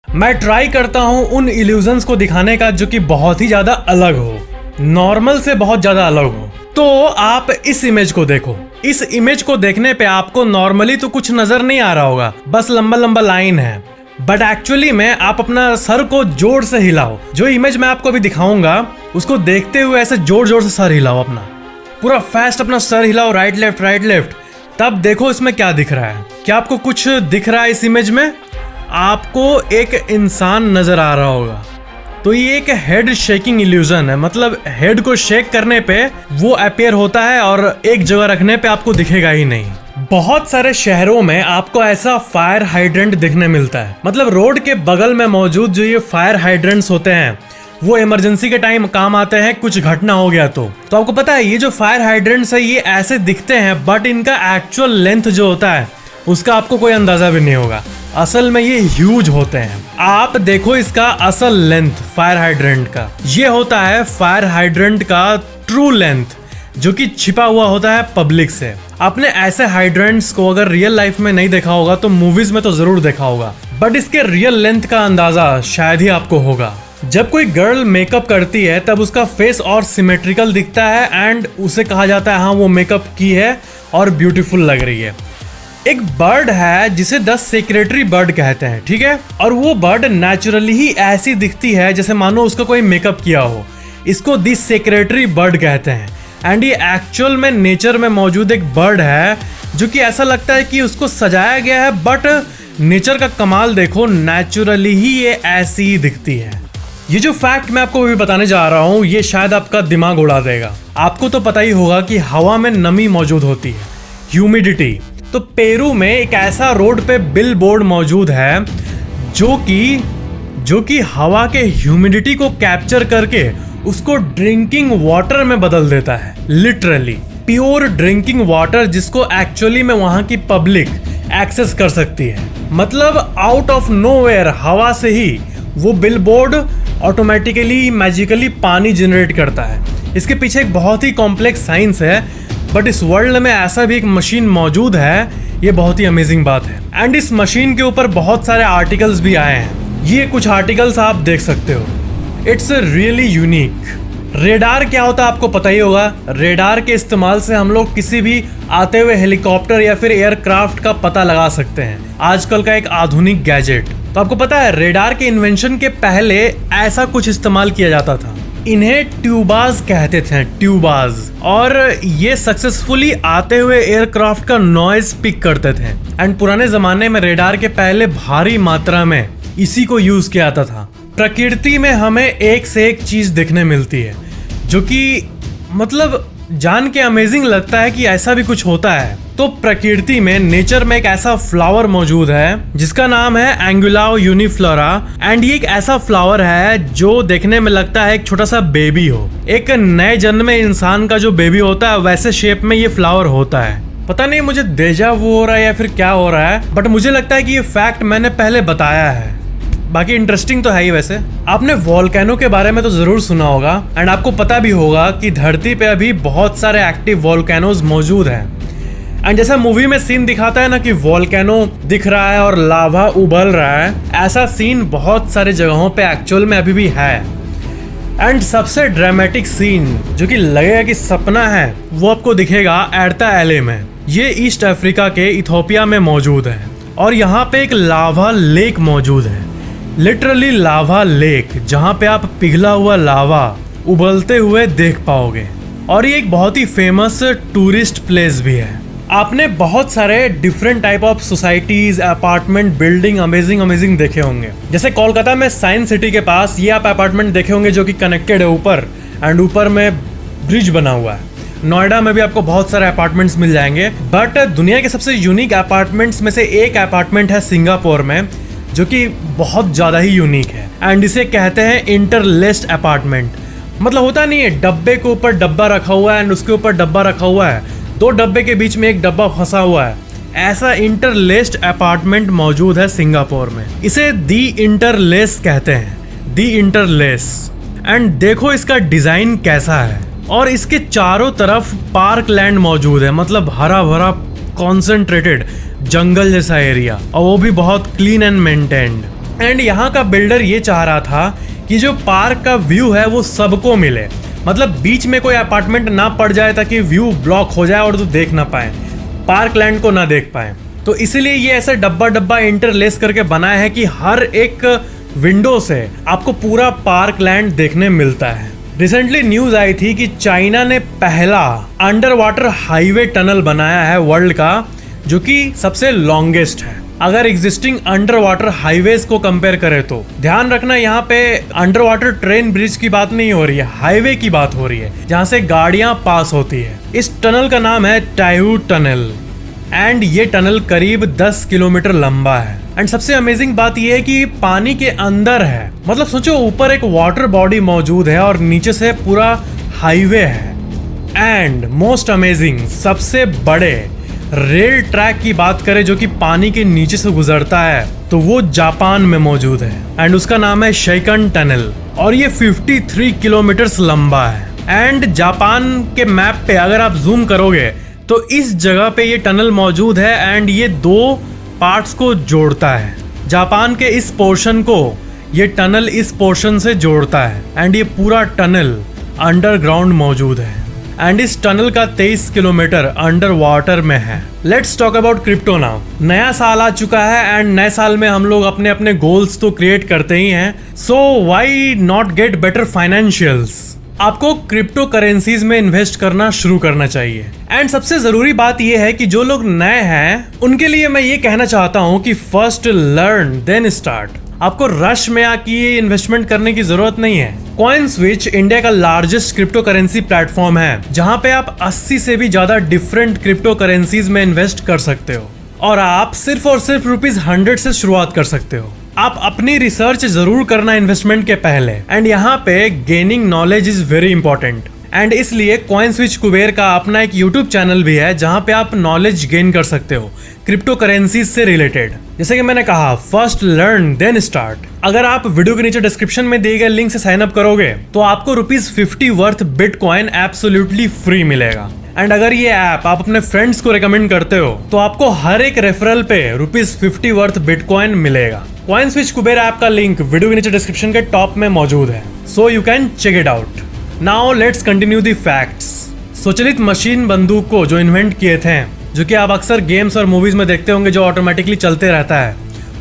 मैं ट्राई करता हूँ उन इल्यूजन्स को दिखाने का जो कि बहुत ही ज्यादा अलग हो, नॉर्मल से बहुत ज्यादा अलग हो। तो आप इस इमेज को देखो। इस इमेज को देखने पे आपको नॉर्मली तो कुछ नजर नहीं आ रहा होगा, बस लंबा लंबा लाइन है, बट एक्चुअली में आप अपना सर को जोर से हिलाओ। जो इमेज मैं आपको अभी दिखाऊंगा उसको देखते हुए ऐसे जोर जोर से सर हिलाओ, अपना पूरा फास्ट अपना सर हिलाओ, राइट लेफ्ट। तब देखो इसमें क्या दिख रहा है। क्या आपको कुछ दिख रहा है इस इमेज में? आपको एक इंसान नजर आ रहा होगा। तो ये एक हेड शेकिंग इल्यूजन है, मतलब हेड को शेक करने पे वो अपीयर होता है और एक जगह रखने पे आपको दिखेगा ही नहीं। बहुत सारे शहरों में आपको ऐसा फायर हाइड्रेंट दिखने मिलता है, मतलब रोड के बगल में मौजूद जो ये फायर हाइड्रेंट्स होते हैं वो इमरजेंसी के टाइम काम आते हैं, कुछ घटना हो गया तो आपको पता है ये जो फायर हाइड्रेंट्स है ये ऐसे दिखते हैं, बट इनका एक्चुअल लेंथ जो होता है उसका आपको कोई अंदाजा भी नहीं होगा। असल में ये ह्यूज होते हैं। आप देखो इसका असल लेंथ फायर हाइड्रेंट का, ये होता है फायर हाइड्रेंट का ट्रू लेंथ, जो कि छिपा हुआ होता है पब्लिक से। आपने ऐसे हाइड्रेंट्स को अगर रियल लाइफ में नहीं देखा होगा तो मूवीज में तो जरूर देखा होगा, बट इसके रियल लेंथ का अंदाजा शायद ही आपको होगा। जब कोई गर्ल मेकअप करती है तब उसका फेस और सिमेट्रिकल दिखता है एंड उसे कहा जाता है हाँ वो मेकअप की है और ब्यूटीफुल लग रही है। एक बर्ड है जिसे द सेक्रेटरी बर्ड कहते हैं, ठीक है, और वो बर्ड नेचुरली ही ऐसी दिखती है जैसे मानो उसका कोई मेकअप किया हो। इसको द सेक्रेटरी बर्ड कहते हैं एंड ये एक्चुअल में नेचर में मौजूद एक बर्ड है जो कि ऐसा लगता है कि उसको सजाया गया है, बट नेचर का कमाल देखो, नेचुरली ही ये ऐसी ही दिखती है। ये जो फैक्ट मैं आपको अभी बताने जा रहा हूँ ये शायद आपका दिमाग उड़ा देगा। आपको तो पता ही होगा कि हवा में नमी मौजूद होती है, ह्यूमिडिटी। तो पेरू में एक ऐसा रोड पे बिल बोर्ड मौजूद है जो कि हवा के ह्यूमिडिटी को कैप्चर करके उसको ड्रिंकिंग वाटर में बदल देता है, लिटरली प्योर ड्रिंकिंग वाटर, जिसको एक्चुअली में वहां की पब्लिक एक्सेस कर सकती है। मतलब आउट ऑफ नोवेयर हवा से ही वो बिल बोर्ड ऑटोमेटिकली मैजिकली पानी जनरेट करता है। इसके पीछे एक बहुत ही कॉम्प्लेक्स साइंस है, बट इस वर्ल्ड में ऐसा भी एक मशीन मौजूद है, ये बहुत ही अमेजिंग बात है। एंड इस मशीन के ऊपर बहुत सारे आर्टिकल्स भी आए हैं। ये कुछ आर्टिकल्स आप देख सकते हो। It's really unique. रेडार क्या होता है आपको पता ही होगा। रेडार के इस्तेमाल से हम लोग किसी भी आते हुए हेलीकॉप्टर या फिर एयरक्राफ्ट का पता लगा सकते हैं, आजकल का एक आधुनिक गैजेट। तो आपको पता है रेडार के इन्वेंशन के पहले ऐसा कुछ इस्तेमाल किया जाता था। इन्हें ट्यूबाज कहते थे, ट्यूबाज, और ये सक्सेसफुली आते हुए एयरक्राफ्ट का नॉइज पिक करते थे। एंड पुराने जमाने में रेडार के पहले भारी मात्रा में इसी को यूज किया जाता था। प्रकृति में हमें एक से एक चीज देखने मिलती है जो कि मतलब जान के अमेजिंग लगता है कि ऐसा भी कुछ होता है। तो प्रकृति में, नेचर में एक ऐसा फ्लावर मौजूद है जिसका नाम है एंगुलाओ यूनिफ्लोरा एंड ये एक ऐसा फ्लावर है जो देखने में लगता है एक छोटा सा बेबी हो। एक नए जन्म में इंसान का जो बेबी होता है वैसे शेप में ये फ्लावर होता है। पता नहीं मुझे डेजा वू हो रहा है या फिर क्या हो रहा है, बट मुझे लगता है कि ये फैक्ट मैंने पहले बताया है। बाकी इंटरेस्टिंग तो है ही। वैसे आपने वोल्केनो के बारे में तो जरूर सुना होगा एंड आपको पता भी होगा कि धरती पे अभी बहुत सारे एक्टिव वोल्केनोज मौजूद हैं। एंड जैसा मूवी में सीन दिखाता है ना कि वोल्केनो दिख रहा है और लावा उबल रहा है, ऐसा सीन बहुत सारे जगहों पे एक्चुअल में अभी भी है। एंड सबसे ड्रामेटिक सीन जो कि लगेगा कि सपना है वो आपको दिखेगा एर्ता एले में। ये ईस्ट अफ्रीका के इथोपिया में मौजूद है और यहाँ पे एक लावा लेक मौजूद है, लिटरली लावा लेक, जहाँ पे आप पिघला हुआ लावा उबलते हुए देख पाओगे। और ये एक बहुत ही फेमस टूरिस्ट प्लेस भी है। आपने बहुत सारे different type of societies, apartment, building amazing देखे होंगे। जैसे कोलकाता में साइंस सिटी के पास ये आप अपार्टमेंट देखे होंगे जो कि कनेक्टेड है ऊपर, एंड ऊपर में ब्रिज बना हुआ है। नोएडा में भी आपको बहुत सारे अपार्टमेंट्स मिल जाएंगे, बट दुनिया के सबसे यूनिक अपार्टमेंट्स में से एक अपार्टमेंट है सिंगापुर में जो कि बहुत ज़्यादा ही यूनिक है। एंड इसे कहते हैं इंटरलेस्ड अपार्टमेंट। मतलब होता नहीं है डब्बे के ऊपर डब्बा रखा हुआ है एंड उसके ऊपर डब्बा रखा हुआ है, दो डब्बे के बीच में एक डब्बा फंसा हुआ है, ऐसा इंटरलेस्ड अपार्टमेंट मौजूद है सिंगापुर में। इसे दी इंटरलेस कहते हैं, दी इंटरलेस। एंड देखो इसका डिजाइन कैसा है, और इसके चारों तरफ पार्क लैंड मौजूद है, मतलब हरा भरा कॉन्सेंट्रेटेड जंगल जैसा एरिया, और वो भी बहुत क्लीन एंड मेंटेन्ड। एंड यहाँ का बिल्डर ये चाह रहा था कि जो पार्क का व्यू है वो सबको मिले, मतलब बीच में कोई अपार्टमेंट ना पड़ जाए ताकि व्यू ब्लॉक हो जाए और तो देख ना पाए, पार्क लैंड को ना देख पाए। तो इसीलिए ये ऐसे डब्बा डब्बा इंटरलेस करके बनाया है कि हर एक विंडो से आपको पूरा पार्क लैंड देखने मिलता है। रिसेंटली न्यूज आई थी कि चाइना ने पहला अंडर वाटर हाईवे टनल बनाया है वर्ल्ड का, जो कि सबसे लॉन्गेस्ट है अगर एग्जिस्टिंग अंडर वाटर हाईवेज को कंपेयर करें तो। ध्यान रखना यहाँ पे अंडर वाटर ट्रेन ब्रिज की बात नहीं हो रही है, हाईवे की बात हो रही है जहाँ से गाड़ियां पास होती है। इस टनल का नाम है टायू टनल एंड ये टनल करीब 10 किलोमीटर लंबा है। एंड सबसे अमेजिंग बात यह है कि पानी के अंदर है, मतलब सोचो ऊपर एक वाटर बॉडी मौजूद है और नीचे से पूरा हाईवे है। एंड मोस्ट अमेजिंग, सबसे बड़े रेल ट्रैक की बात करें जो कि पानी के नीचे से गुजरता है तो वो जापान में मौजूद है एंड उसका नाम है शिकन टनल और ये 53 किलोमीटर लंबा है। एंड जापान के मैप पे अगर आप जूम करोगे तो इस जगह पे ये टनल मौजूद है एंड ये 2 पार्ट्स को जोड़ता है। जापान के इस पोर्शन को ये टनल इस पोर्शन से जोड़ता है एंड ये पूरा टनल अंडरग्राउंड मौजूद है एंड इस टनल का 23 किलोमीटर अंडर वाटर में है। Let's talk about crypto now. नया साल आ चुका है एंड नए साल में हम लोग अपने अपने गोल्स तो क्रिएट करते ही हैं, so why not get better financials. आपको क्रिप्टो करेंसीज में इन्वेस्ट करना शुरू करना चाहिए। एंड सबसे जरूरी बात यह है कि जो लोग नए हैं उनके लिए मैं ये कहना चाहता हूँ कि फर्स्ट लर्न देन स्टार्ट। आपको रश में आके ये इन्वेस्टमेंट करने की जरूरत नहीं है। कॉइनस्विच इंडिया का लार्जेस्ट क्रिप्टो करेंसी प्लेटफॉर्म है जहां पे आप 80 से भी ज्यादा डिफरेंट क्रिप्टो करेंसीज में इन्वेस्ट कर सकते हो और आप सिर्फ और सिर्फ ₹100 से शुरुआत कर सकते हो। आप अपनी रिसर्च जरूर करना इन्वेस्टमेंट के पहले एंड यहाँ पे gaining knowledge is very important and इसलिए कॉइनस्विच कुबेर का अपना एक यूट्यूब चैनल भी है जहां पे आप नॉलेज गेन कर सकते हो क्रिप्टो करेंसीज से रिलेटेड। जैसे कि मैंने कहा, फर्स्ट लर्न देन स्टार्ट। अगर आप वीडियो के नीचे डिस्क्रिप्शन में दिए गए लिंक से साइन अप करोगे तो आपको ₹50 वर्थ बिटकॉइन एब्सोल्युटली फ्री मिलेगा। एंड अगर ये ऐप आप अपने फ्रेंड्स को रिकमेंड करते हो तो आपको हर एक रेफरल पे ₹50 वर्थ बिटकॉइन मिलेगा। कॉइनस्विच कुबेर ऐप का लिंक वीडियो के नीचे डिस्क्रिप्शन के टॉप में मौजूद है, so you can check it out. Now let's continue the facts. स्वचालित मशीन बंदूक को जो इन्वेंट किए थे, जो कि आप अक्सर गेम्स और मूवीज में देखते होंगे जो ऑटोमेटिकली चलते रहता है,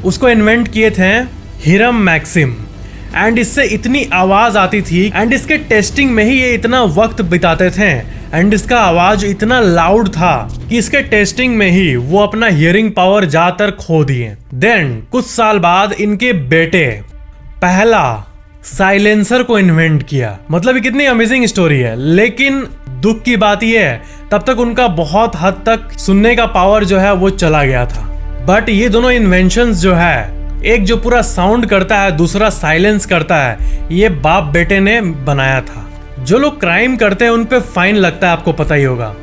उसको इन्वेंट किए थे हिरम मैक्सिम। एंड इससे इतनी आवाज आती थी एंड इसके टेस्टिंग में ही ये इतना वक्त बिताते थे एंड इसका आवाज इतना लाउड था कि इसके टेस्टिंग में ही वो अपना हियरिंग पावर ज्यादातर खो दिए। देन कुछ साल बाद इनके बेटे पहला साइलेंसर को इन्वेंट किया। मतलब ये कितनी अमेजिंग स्टोरी है। लेकिन दुख की बात यह है तब तक उनका बहुत हद तक सुनने का पावर जो है वो चला गया था। बट ये दोनों इन्वेंशंस जो है, एक जो पूरा साउंड करता है दूसरा साइलेंस करता है, ये बाप बेटे ने बनाया था। जो लोग क्राइम करते हैं उन पे फाइन लगता है, आपको पता ही होगा।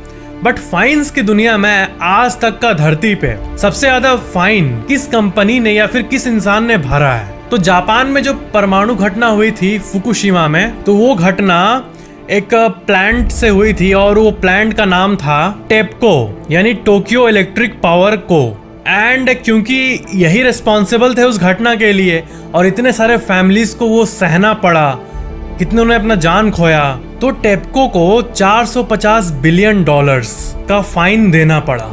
बट फाइन्स की दुनिया में आज तक का धरती पे सबसे ज्यादा फाइन किस कंपनी ने या फिर किस इंसान ने भरा है? तो जापान में जो परमाणु घटना हुई थी फुकुशिमा में, तो वो घटना एक प्लांट से हुई थी और वो प्लांट का नाम था टेपको, यानी टोक्यो इलेक्ट्रिक पावर को। एंड क्योंकि यही रिस्पॉन्सिबल थे उस घटना के लिए और इतने सारे फैमिलीज को वो सहना पड़ा, कितनों ने अपना जान खोया, तो टेपको को $450 बिलियन का फाइन देना पड़ा।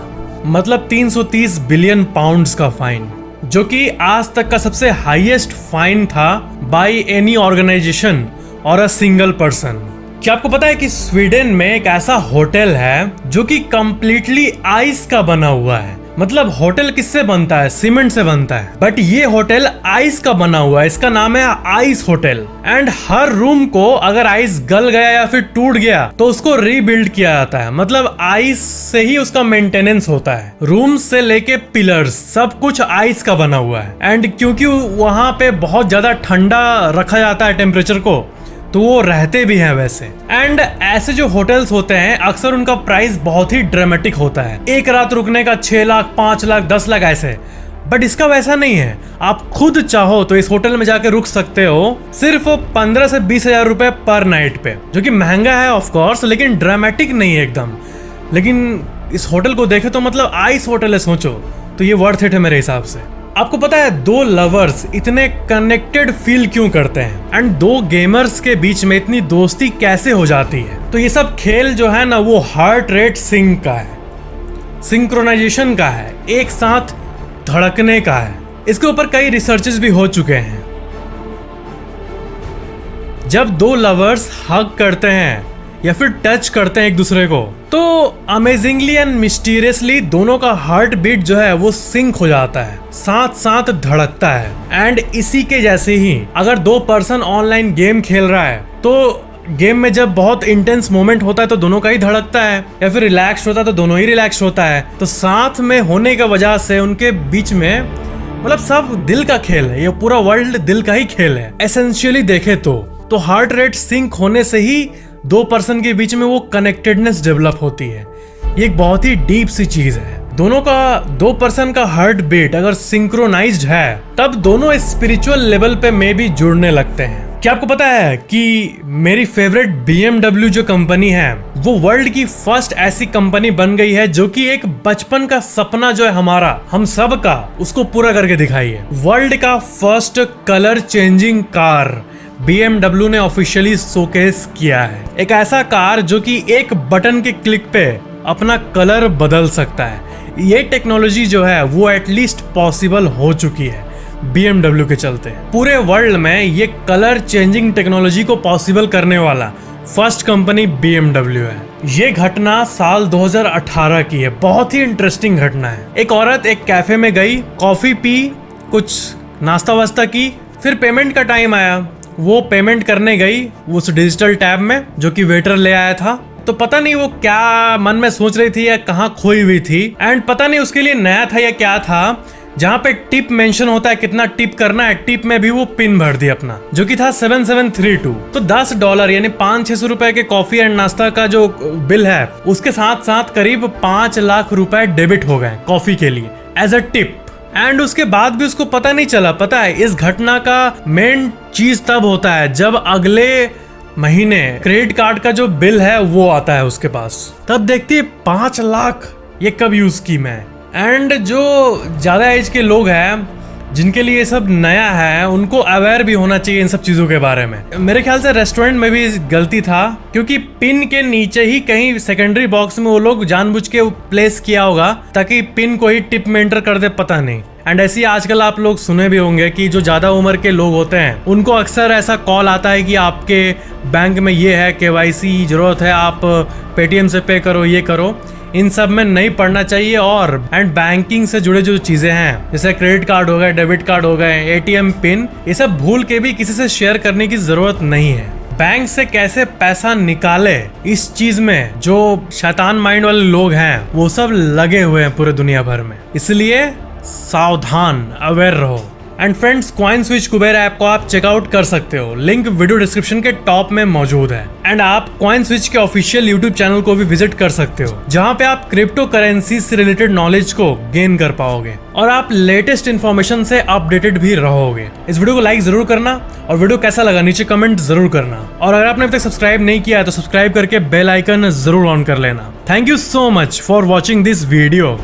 मतलब 330 बिलियन पाउंड्स का फाइन, जो कि आज तक का सबसे हाईएस्ट फाइन था बाय एनी ऑर्गेनाइजेशन और अ सिंगल पर्सन। क्या आपको पता है कि स्वीडन में एक ऐसा होटल है जो कि कंप्लीटली आइस का बना हुआ है? मतलब होटल किससे बनता है? सीमेंट से बनता है, बट ये होटल आइस का बना हुआ है। इसका नाम है ice hotel. And her room को अगर आइस गल गया या फिर टूट गया तो उसको रीबिल्ड किया जाता है। मतलब आइस से ही उसका मेंटेनेंस होता है। रूम से लेके पिलर्स सब कुछ आइस का बना हुआ है। एंड क्योंकि वहां पे बहुत ज्यादा ठंडा रखा जाता है टेम्परेचर को, तो वो रहते भी हैं वैसे। एंड ऐसे जो होटल्स होते हैं अक्सर उनका प्राइस बहुत ही ड्रामेटिक होता है। एक रात रुकने का 6 लाख, 5 लाख, 10 लाख ऐसे। बट इसका वैसा नहीं है। आप खुद चाहो तो इस होटल में जाके रुक सकते हो सिर्फ 15 से 20 हजार रुपए पर नाइट पे, जो कि महंगा है ऑफ कोर्स, लेकिन ड्रामेटिक नहीं है एकदम। लेकिन इस होटल को देखे तो मतलब आइस होटल है, सोचो, तो ये वर्थ इट है मेरे हिसाब से। आपको पता है दो लवर्स इतने कनेक्टेड फील क्यों करते हैं एंड दो गेमर्स के बीच में इतनी दोस्ती कैसे हो जाती है? तो ये सब खेल जो है ना वो हार्ट रेट सिंक का है, सिंक्रोनाइजेशन का है, एक साथ धड़कने का है। इसके ऊपर कई रिसर्चेस भी हो चुके हैं। जब दो लवर्स हग करते हैं या फिर टच करते हैं एक दूसरे को तो अमेजिंगली एंड मिस्टीरियसली दोनों का हार्ट बीट जो है वो सिंक हो जाता है, साथ साथ धड़कता है। एंड इसी के जैसे ही अगर दो पर्सन ऑनलाइन गेम खेल रहा है तो गेम में जब बहुत इंटेंस मोमेंट होता है तो दोनों का ही धड़कता है, या फिर रिलैक्स होता है तो दोनों ही रिलैक्स होता है। तो साथ में होने की वजह से उनके बीच में मतलब सब दिल का खेल है, ये पूरा वर्ल्ड दिल का ही खेल है एसेंशियली देखे तो हार्ट रेट सिंक होने से ही दो पर्सन के बीच में वो कनेक्टेडनेस डेवलप होती है। ये एक बहुत ही डीप सी चीज है। दो पर्सन का हार्ट बीट अगर सिंक्रोनाइज्ड है तब दोनों स्पिरिचुअल लेवल पे में भी जुड़ने लगते हैं। क्या आपको पता है कि मेरी फेवरेट BMW जो कंपनी है वो वर्ल्ड की फर्स्ट ऐसी कंपनी बन गई है जो कि एक बचपन का सपना जो है हमारा, हम सब का, उसको पूरा करके दिखाई है। वर्ल्ड का first colour changing car BMW ने ऑफिशियली शोकेस किया है। एक ऐसा कार जो कि एक बटन के क्लिक पे अपना कलर बदल सकता है। ये टेक्नोलॉजी जो है वो एटलीस्ट पॉसिबल हो चुकी है BMW के चलते। पूरे वर्ल्ड में ये कलर चेंजिंग टेक्नोलॉजी को पॉसिबल करने वाला फर्स्ट कंपनी BMW है। ये घटना साल 2018 की है, बहुत ही इंटरेस्टिंग घटना है। एक औरत एक कैफे में गई, कॉफी पी, कुछ नाश्ता वास्ता की, फिर पेमेंट का टाइम आया। वो पेमेंट करने गई उस डिजिटल टैब में जो कि वेटर ले आया था। तो पता नहीं वो क्या मन में सोच रही थी या कहाँ खोई हुई थी, एंड पता नहीं उसके लिए नया था या क्या था। जहाँ पे टिप मेंशन होता है कितना टिप करना है, टिप में भी वो पिन भर दिया अपना जो कि था 7732। तो $10 यानी 500-600 रुपए के कॉफी एंड नाश्ता का जो बिल है उसके साथ साथ करीब 5 लाख रुपए डेबिट हो गए कॉफी के लिए एज अ टिप। एंड उसके बाद भी उसको पता नहीं चला। पता है इस घटना का मेन चीज तब होता है जब अगले महीने क्रेडिट कार्ड का जो बिल है वो आता है उसके पास, तब देखती है 5 लाख ये कब यूज की मैं। एंड जो ज्यादा एज के लोग हैं जिनके लिए ये सब नया है उनको अवेयर भी होना चाहिए इन सब चीजों के बारे में। मेरे ख्याल से रेस्टोरेंट में भी गलती था क्योंकि पिन के नीचे ही कहीं सेकेंडरी बॉक्स में वो लोग जानबूझ के प्लेस किया होगा ताकि पिन को ही टिप में एंटर कर दे, पता नहीं। एंड ऐसी आजकल आप लोग सुने भी होंगे कि जो ज्यादा उम्र के लोग होते हैं उनको अक्सर ऐसा कॉल आता है कि आपके बैंक में ये है, KYC जरूरत है, आप पेटीएम से पे करो, ये करो। इन सब में नहीं पढ़ना चाहिए। और एंड बैंकिंग से जुड़े जो चीजें हैं जैसे क्रेडिट कार्ड हो गए, डेबिट कार्ड हो गए, ATM पिन, ये सब भूल के भी किसी से शेयर करने की जरूरत नहीं है। बैंक से कैसे पैसा निकाले इस चीज में जो शैतान माइंड वाले लोग हैं वो सब लगे हुए हैं पूरे दुनिया भर में, इसलिए सावधान, अवेयर रहो। And friends, coin switch Kuber app को आप चेकआउट कर सकते हो, लिंक वीडियो डिस्क्रिप्शन के टॉप में मौजूद है। एंड आप कॉइन स्विच के ऑफिशियल यूट्यूब चैनल को भी विजिट कर सकते हो जहां पे आप क्रिप्टो करेंसी से रिलेटेड नॉलेज को गेन कर पाओगे और आप लेटेस्ट इन्फॉर्मेशन से अपडेटेड भी रहोगे। इस वीडियो को लाइक जरूर करना और वीडियो कैसा लगा नीचे कमेंट जरूर करना, और अगर आपने अभी तक सब्सक्राइब नहीं किया है तो सब्सक्राइब करके बेल आइकन जरूर ऑन कर लेना। Thank you so much for watching this video.